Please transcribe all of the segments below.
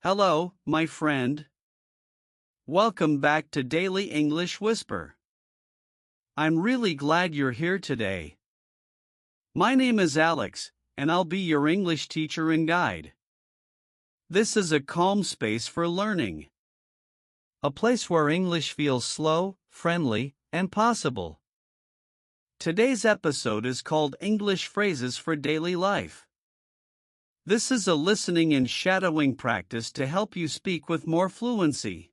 Hello, my friend. Welcome back to Daily English Whisper. I'm really glad you're here today. My name is Alex, and I'll be your English teacher and guide. This is a calm space for learning. A place where English feels slow, friendly, and possible. Today's episode is called English Phrases for Daily Life. This is a listening and shadowing practice to help you speak with more fluency.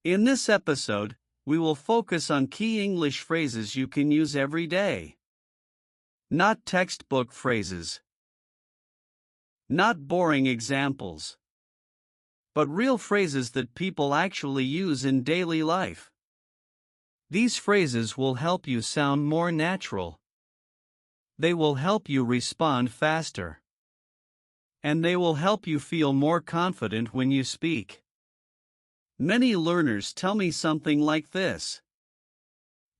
In this episode, we will focus on key English phrases you can use every day. Not textbook phrases. Not boring examples. But real phrases that people actually use in daily life. These phrases will help you sound more natural. They will help you respond faster. And they will help you feel more confident when you speak. Many learners tell me something like this.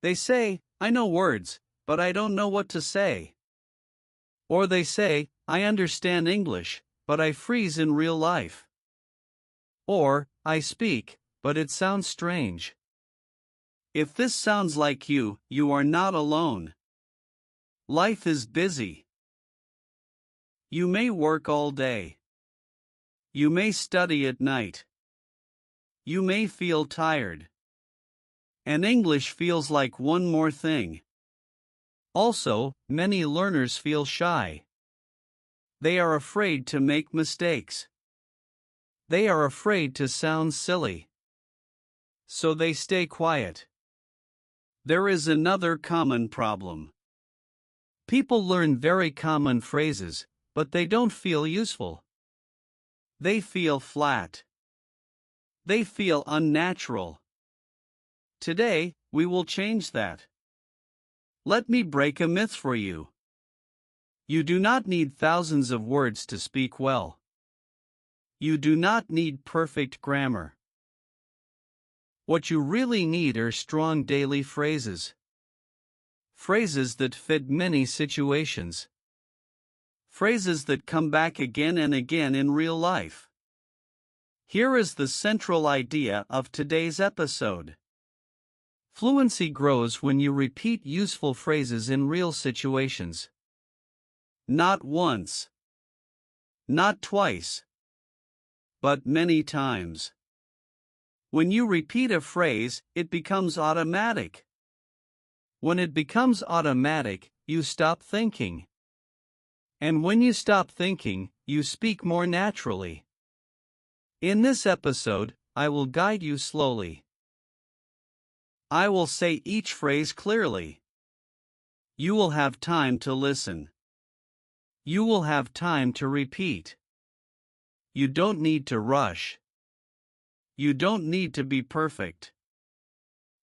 They say, I know words, but I don't know what to say. Or they say, I understand English, but I freeze in real life. Or, I speak, but it sounds strange. If this sounds like you, you are not alone. Life is busy. You may work all day. You may study at night. You may feel tired. And English feels like one more thing. Also, many learners feel shy. They are afraid to make mistakes. They are afraid to sound silly. So they stay quiet. There is another common problem. People learn very common phrases, but they don't feel useful. They feel flat. They feel unnatural. Today, we will change that. Let me break a myth for you. You do not need thousands of words to speak well. You do not need perfect grammar. What you really need are strong daily phrases. Phrases that fit many situations. Phrases that come back again and again in real life. Here is the central idea of today's episode. Fluency grows when you repeat useful phrases in real situations. Not once. Not twice. But many times. When you repeat a phrase, it becomes automatic. When it becomes automatic, you stop thinking. And when you stop thinking, you speak more naturally. In this episode, I will guide you slowly. I will say each phrase clearly. You will have time to listen. You will have time to repeat. You don't need to rush. You don't need to be perfect.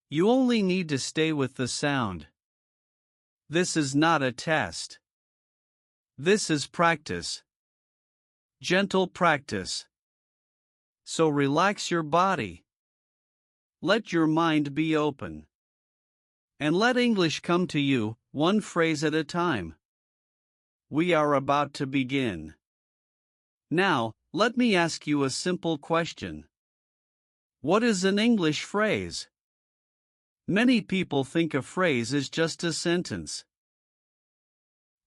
You only need to stay with the sound. This is not a test. This is practice. Gentle practice. So relax your body. Let your mind be open. And let English come to you, one phrase at a time. We are about to begin. Now, let me ask you a simple question. What is an English phrase? Many people think a phrase is just a sentence.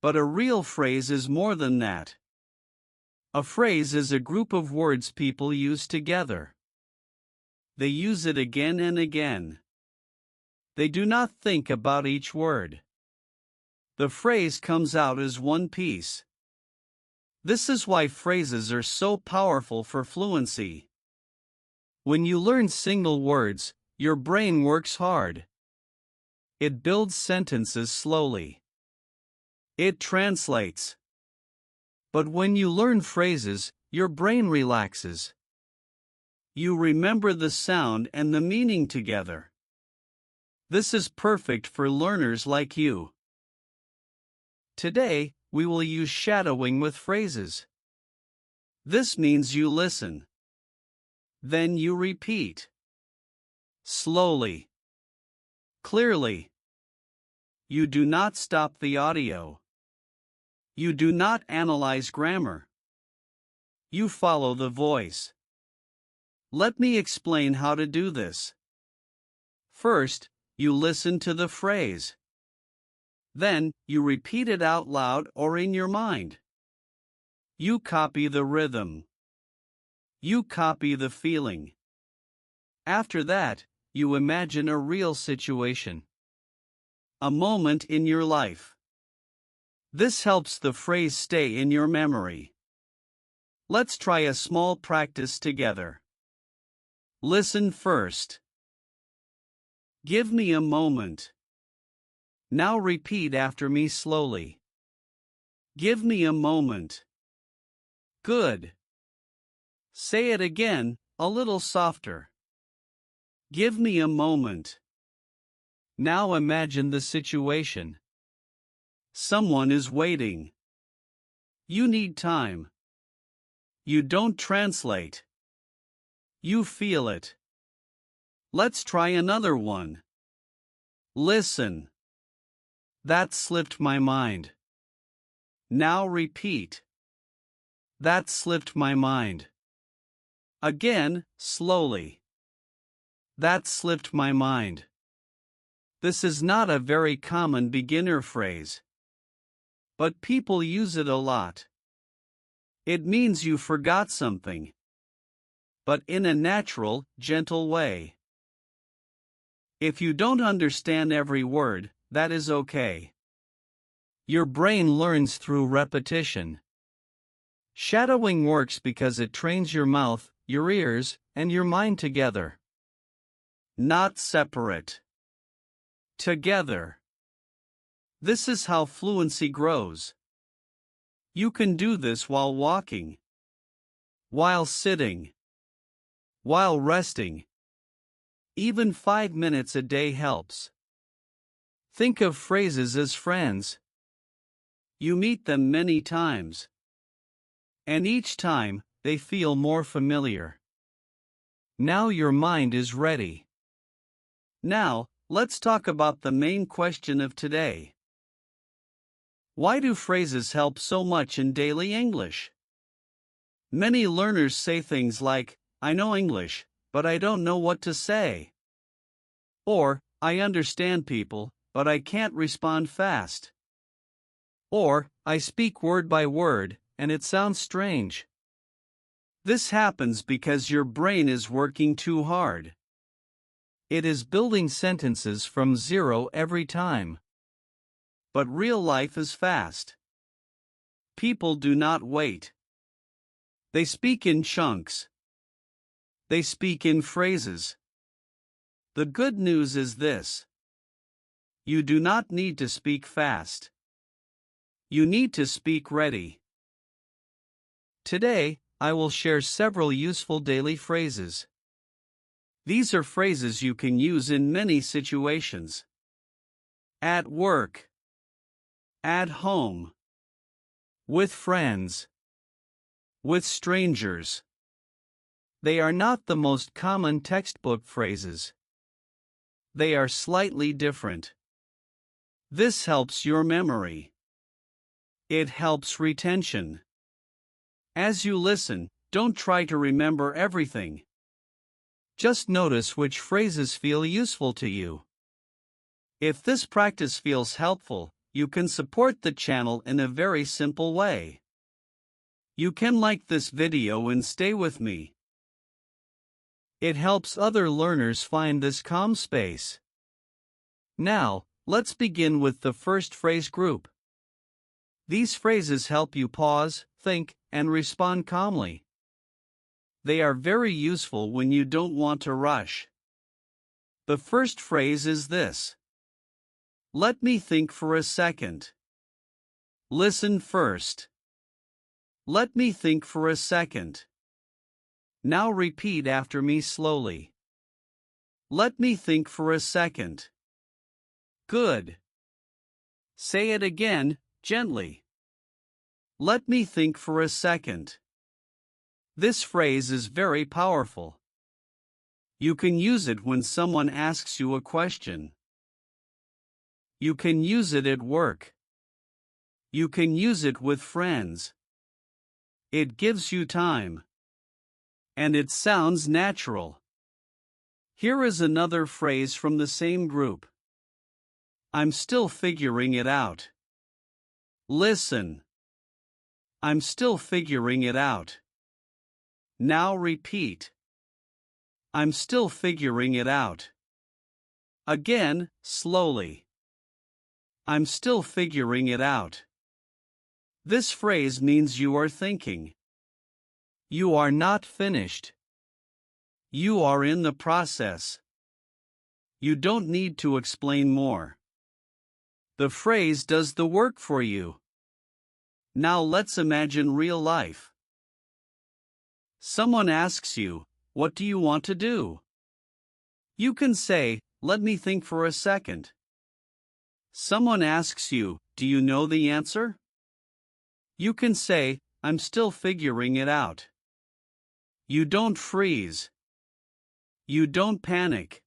But a real phrase is more than that. A phrase is a group of words people use together. They use it again and again. They do not think about each word. The phrase comes out as one piece. This is why phrases are so powerful for fluency. When you learn single words, your brain works hard. It builds sentences slowly. It translates. But when you learn phrases, your brain relaxes. You remember the sound and the meaning together. This is perfect for learners like you. Today, we will use shadowing with phrases. This means you listen. Then you repeat. Slowly. Clearly. You do not stop the audio. You do not analyze grammar. You follow the voice. Let me explain how to do this. First, you listen to the phrase. Then, you repeat it out loud or in your mind. You copy the rhythm. You copy the feeling. After that, you imagine a real situation. A moment in your life. This helps the phrase stay in your memory. Let's try a small practice together. Listen first. Give me a moment. Now repeat after me slowly. Give me a moment. Good. Say it again, a little softer. Give me a moment. Now imagine the situation. Someone is waiting. You need time. You don't translate. You feel it. Let's try another one. Listen. That slipped my mind. Now repeat. That slipped my mind. Again, slowly. That slipped my mind. This is not a very common beginner phrase, but people use it a lot. It means you forgot something, but in a natural, gentle way. If you don't understand every word, that is okay. Your brain learns through repetition. Shadowing works because it trains your mouth, your ears, and your mind together. Not separate. Together. This is how fluency grows. You can do this while walking, while sitting, while resting. Even 5 minutes a day helps. Think of phrases as friends. You meet them many times, and each time, they feel more familiar. Now your mind is ready. Now, let's talk about the main question of today. Why do phrases help so much in daily English? Many learners say things like, I know English, but I don't know what to say. Or, I understand people, but I can't respond fast. Or, I speak word by word, and it sounds strange. This happens because your brain is working too hard. It is building sentences from zero every time. But real life is fast. People do not wait. They speak in chunks. They speak in phrases. The good news is this. You do not need to speak fast. You need to speak ready. Today, I will share several useful daily phrases. These are phrases you can use in many situations. At work. At home. With friends. With strangers. They are not the most common textbook phrases. They are slightly different. This helps your memory. It helps retention. As you listen, don't try to remember everything. Just notice which phrases feel useful to you. If this practice feels helpful, you can support the channel in a very simple way. You can like this video and stay with me. It helps other learners find this calm space. Now, let's begin with the first phrase group. These phrases help you pause, think, and respond calmly. They are very useful when you don't want to rush. The first phrase is this. Let me think for a second. Listen first. Let me think for a second. Now repeat after me slowly. Let me think for a second. Good. Say it again, gently. Let me think for a second. This phrase is very powerful. You can use it when someone asks you a question. You can use it at work. You can use it with friends. It gives you time. And it sounds natural. Here is another phrase from the same group. I'm still figuring it out. Listen. I'm still figuring it out. Now repeat. I'm still figuring it out. Again, slowly. I'm still figuring it out. This phrase means you are thinking. You are not finished. You are in the process. You don't need to explain more. The phrase does the work for you. Now let's imagine real life. Someone asks you, "What do you want to do?" You can say, "Let me think for a second." Someone asks you, "Do you know the answer?" You can say, "I'm still figuring it out." You don't freeze. You don't panic.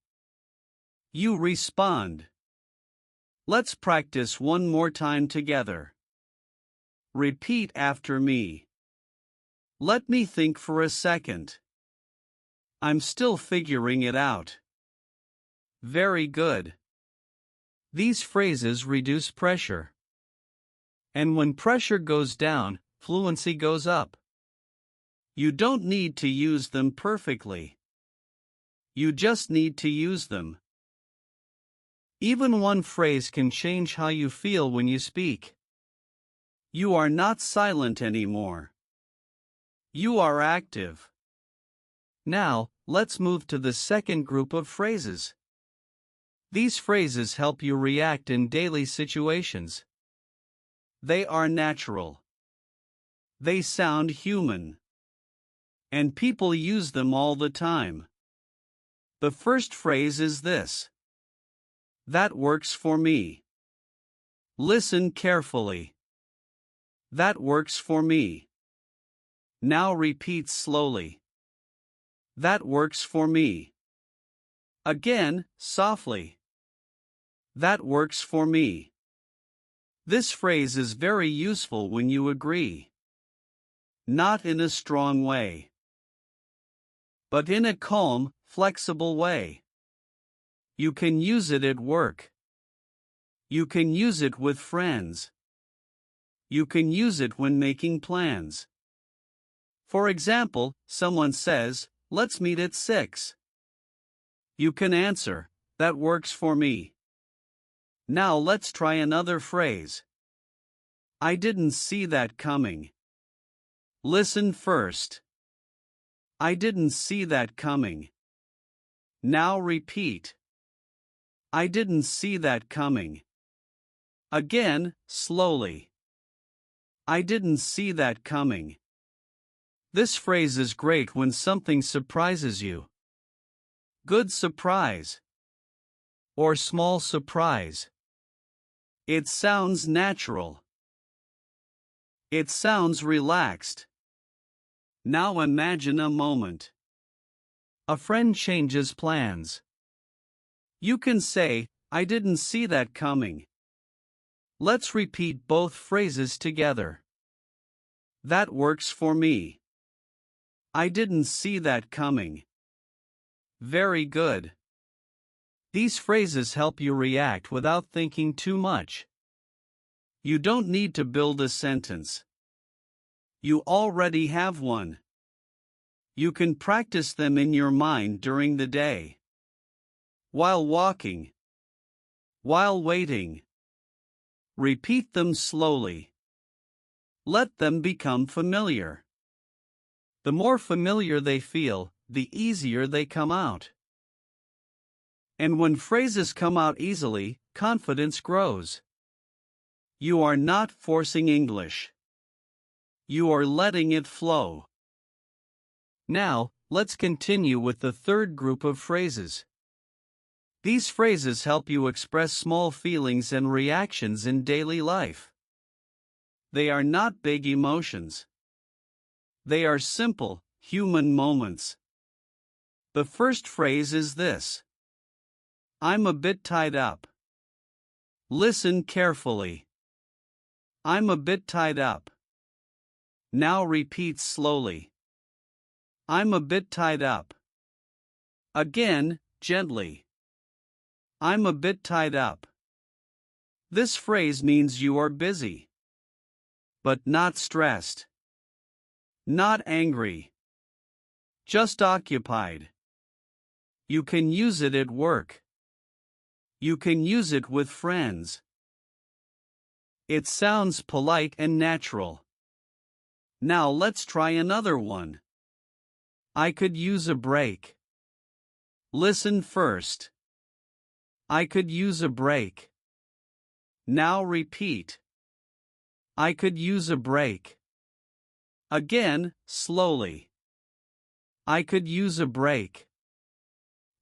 You respond. Let's practice one more time together. Repeat after me. Let me think for a second. I'm still figuring it out. Very good. These phrases reduce pressure. And when pressure goes down, fluency goes up. You don't need to use them perfectly. You just need to use them. Even one phrase can change how you feel when you speak. You are not silent anymore. You are active. Now, let's move to the second group of phrases. These phrases help you react in daily situations. They are natural. They sound human. And people use them all the time. The first phrase is this. That works for me. Listen carefully. That works for me. Now repeat slowly. That works for me. Again, softly. That works for me. This phrase is very useful when you agree. Not in a strong way, but in a calm, flexible way. You can use it at work. You can use it with friends. You can use it when making plans. For example, someone says, "Let's meet at 6." You can answer, "That works for me." Now let's try another phrase. I didn't see that coming. Listen first. I didn't see that coming. Now repeat. I didn't see that coming. Again, slowly. I didn't see that coming. This phrase is great when something surprises you. Good surprise. Or small surprise. It sounds natural. It sounds relaxed. Now imagine a moment. A friend changes plans. You can say, I didn't see that coming. Let's repeat both phrases together. That works for me. I didn't see that coming. Very good. These phrases help you react without thinking too much. You don't need to build a sentence. You already have one. You can practice them in your mind during the day. While walking. While waiting. Repeat them slowly. Let them become familiar. The more familiar they feel, the easier they come out. And when phrases come out easily, confidence grows. You are not forcing English. You are letting it flow. Now, let's continue with the third group of phrases. These phrases help you express small feelings and reactions in daily life. They are not big emotions. They are simple, human moments. The first phrase is this. I'm a bit tied up. Listen carefully. I'm a bit tied up. Now repeat slowly. I'm a bit tied up. Again, gently. I'm a bit tied up. This phrase means you are busy, but not stressed, not angry, just occupied. You can use it at work. You can use it with friends. It sounds polite and natural. Now let's try another one. I could use a break. Listen first. I could use a break. Now repeat. I could use a break. Again, slowly. I could use a break.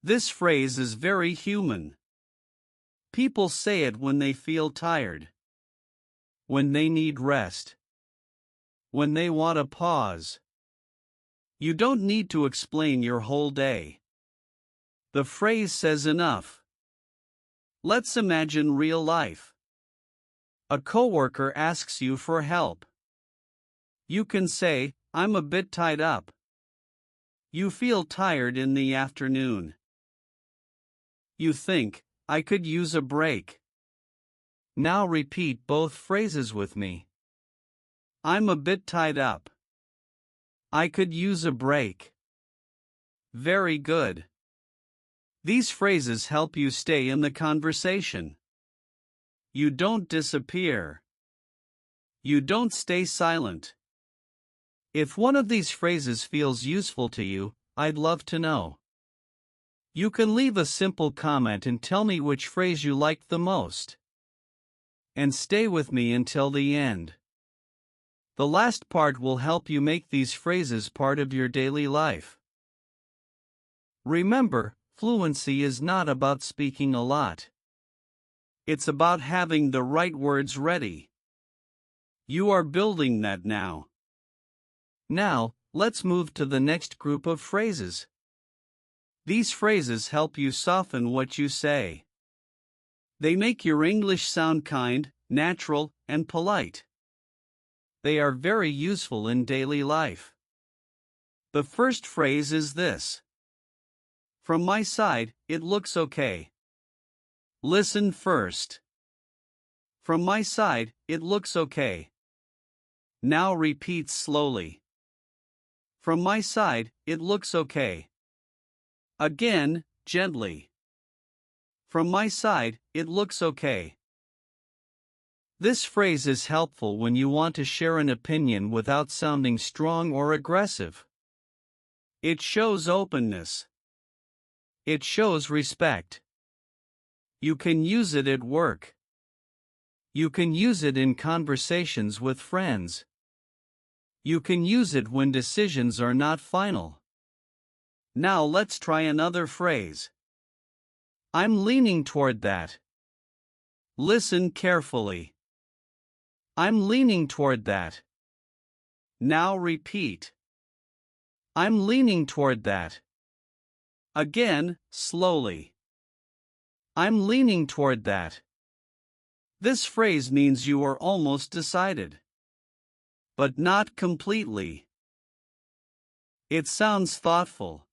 This phrase is very human. People say it when they feel tired, when they need rest, when they want a pause. You don't need to explain your whole day. The phrase says enough. Let's imagine real life. A coworker asks you for help. You can say, I'm a bit tied up. You feel tired in the afternoon. You think, I could use a break. Now repeat both phrases with me. I'm a bit tied up. I could use a break. Very good. These phrases help you stay in the conversation. You don't disappear. You don't stay silent. If one of these phrases feels useful to you, I'd love to know. You can leave a simple comment and tell me which phrase you liked the most. And stay with me until the end. The last part will help you make these phrases part of your daily life. Remember, fluency is not about speaking a lot. It's about having the right words ready. You are building that now. Now, let's move to the next group of phrases. These phrases help you soften what you say. They make your English sound kind, natural, and polite. They are very useful in daily life. The first phrase is this. From my side, it looks okay. Listen first. From my side, it looks okay. Now repeat slowly. From my side, it looks okay. Again, gently. From my side, it looks okay. This phrase is helpful when you want to share an opinion without sounding strong or aggressive. It shows openness. It shows respect. You can use it at work. You can use it in conversations with friends. You can use it when decisions are not final. Now let's try another phrase. I'm leaning toward that. Listen carefully. I'm leaning toward that. Now repeat. I'm leaning toward that. Again, slowly. I'm leaning toward that. This phrase means you are almost decided. But not completely. It sounds thoughtful.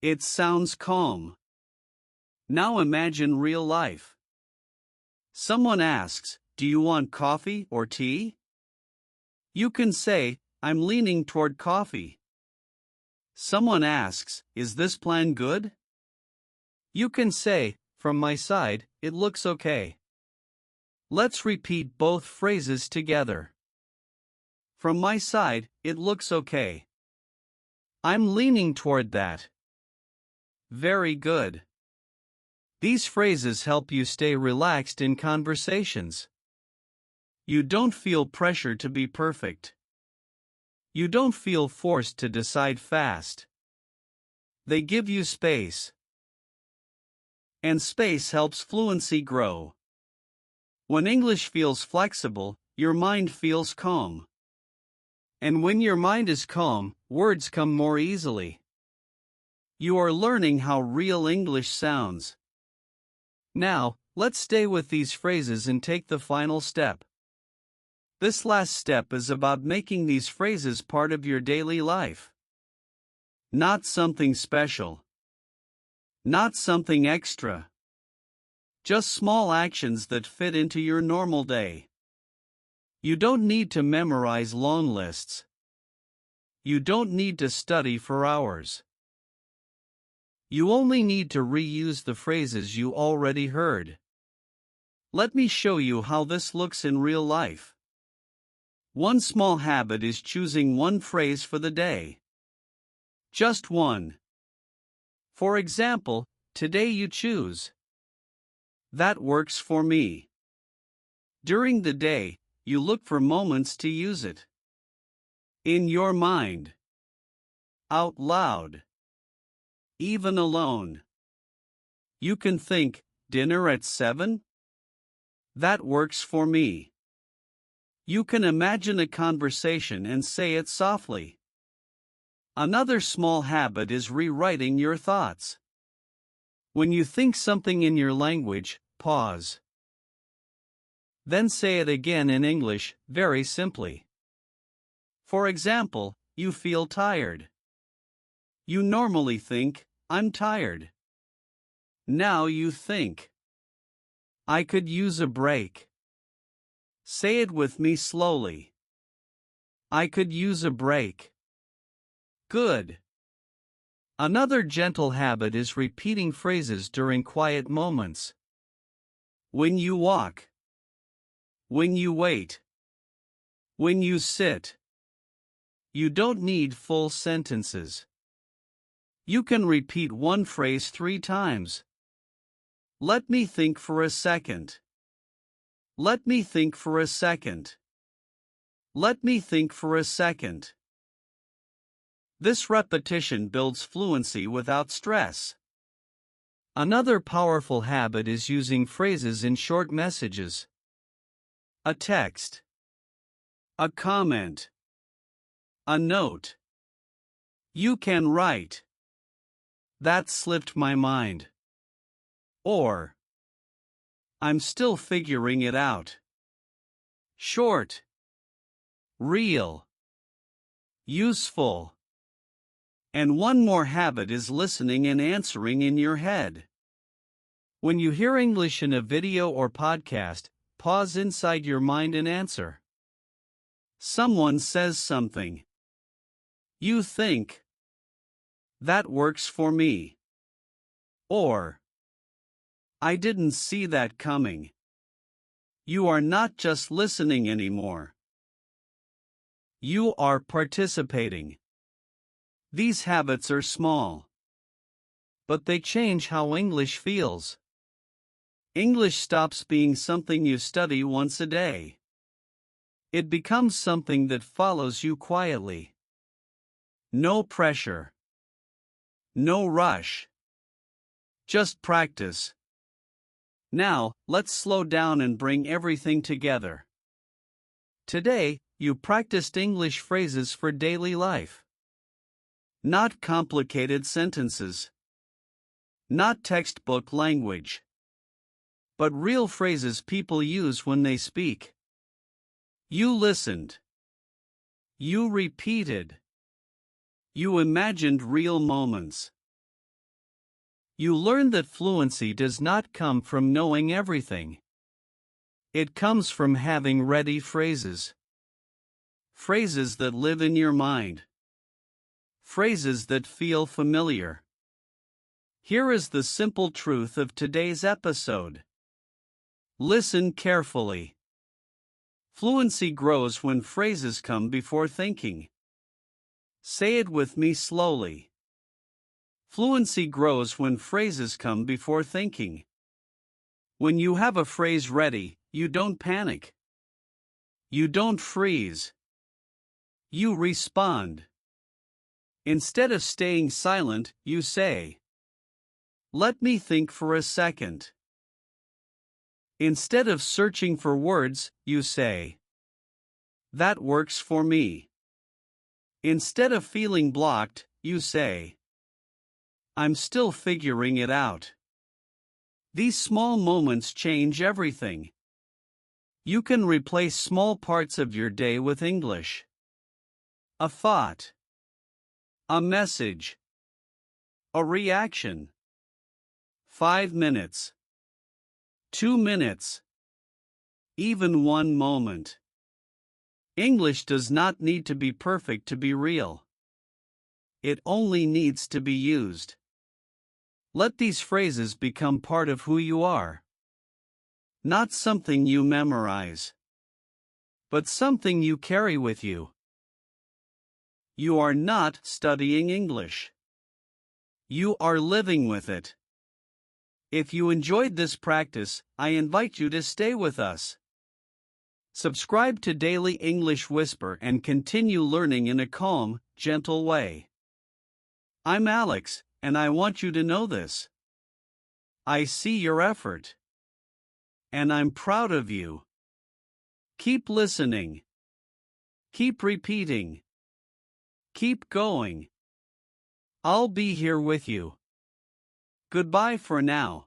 It sounds calm. Now imagine real life. Someone asks, do you want coffee or tea? You can say, I'm leaning toward coffee. Someone asks, is this plan good? You can say, from my side, it looks okay. Let's repeat both phrases together. From my side, it looks okay. I'm leaning toward that. Very good. These phrases help you stay relaxed in conversations. You don't feel pressure to be perfect. You don't feel forced to decide fast. They give you space. And space helps fluency grow. When English feels flexible, your mind feels calm. And when your mind is calm, words come more easily. You are learning how real English sounds. Now, let's stay with these phrases and take the final step. This last step is about making these phrases part of your daily life. Not something special. Not something extra. Just small actions that fit into your normal day. You don't need to memorize long lists. You don't need to study for hours. You only need to reuse the phrases you already heard. Let me show you how this looks in real life. One small habit is choosing one phrase for the day. Just one. For example, today you choose. That works for me. During the day, you look for moments to use it. In your mind. Out loud. Even alone. You can think, dinner at 7? That works for me. You can imagine a conversation and say it softly. Another small habit is rewriting your thoughts. When you think something in your language, pause. Then say it again in English, very simply. For example, you feel tired. You normally think, I'm tired. Now you think, I could use a break. Say it with me slowly. I could use a break. Good. Another gentle habit is repeating phrases during quiet moments. When you walk. When you wait. When you sit. You don't need full sentences. You can repeat one phrase 3 times. Let me think for a second. Let me think for a second. Let me think for a second. This repetition builds fluency without stress. Another powerful habit is using phrases in short messages. A text. A comment. A note. You can write. That slipped my mind. Or, I'm still figuring it out. Short. Real. Useful. And one more habit is listening and answering in your head. When you hear English in a video or podcast, pause inside your mind and answer. Someone says something. You think, that works for me. Or, I didn't see that coming. You are not just listening anymore. You are participating. These habits are small, but they change how English feels. English stops being something you study once a day. It becomes something that follows you quietly. No pressure. No rush. Just practice. Now, let's slow down and bring everything together. Today, you practiced English phrases for daily life. Not complicated sentences. Not textbook language. But real phrases people use when they speak. You listened. You repeated. You imagined real moments. You learned that fluency does not come from knowing everything. It comes from having ready phrases. Phrases that live in your mind. Phrases that feel familiar. Here is the simple truth of today's episode. Listen carefully. Fluency grows when phrases come before thinking. Say it with me slowly. Fluency grows when phrases come before thinking. When you have a phrase ready, you don't panic. You don't freeze. You respond. Instead of staying silent, you say, let me think for a second. Instead of searching for words, you say, that works for me. Instead of feeling blocked, you say, I'm still figuring it out. These small moments change everything. You can replace small parts of your day with English. A thought, a message, a reaction. 5 minutes, 2 minutes, even 1 moment. English does not need to be perfect to be real. It only needs to be used. Let these phrases become part of who you are. Not something you memorize, but something you carry with you. You are not studying English. You are living with it. If you enjoyed this practice, I invite you to stay with us. Subscribe to Daily English Whisper and continue learning in a calm, gentle way. I'm Alex, and I want you to know this. I see your effort. And I'm proud of you. Keep listening. Keep repeating. Keep going. I'll be here with you. Goodbye for now.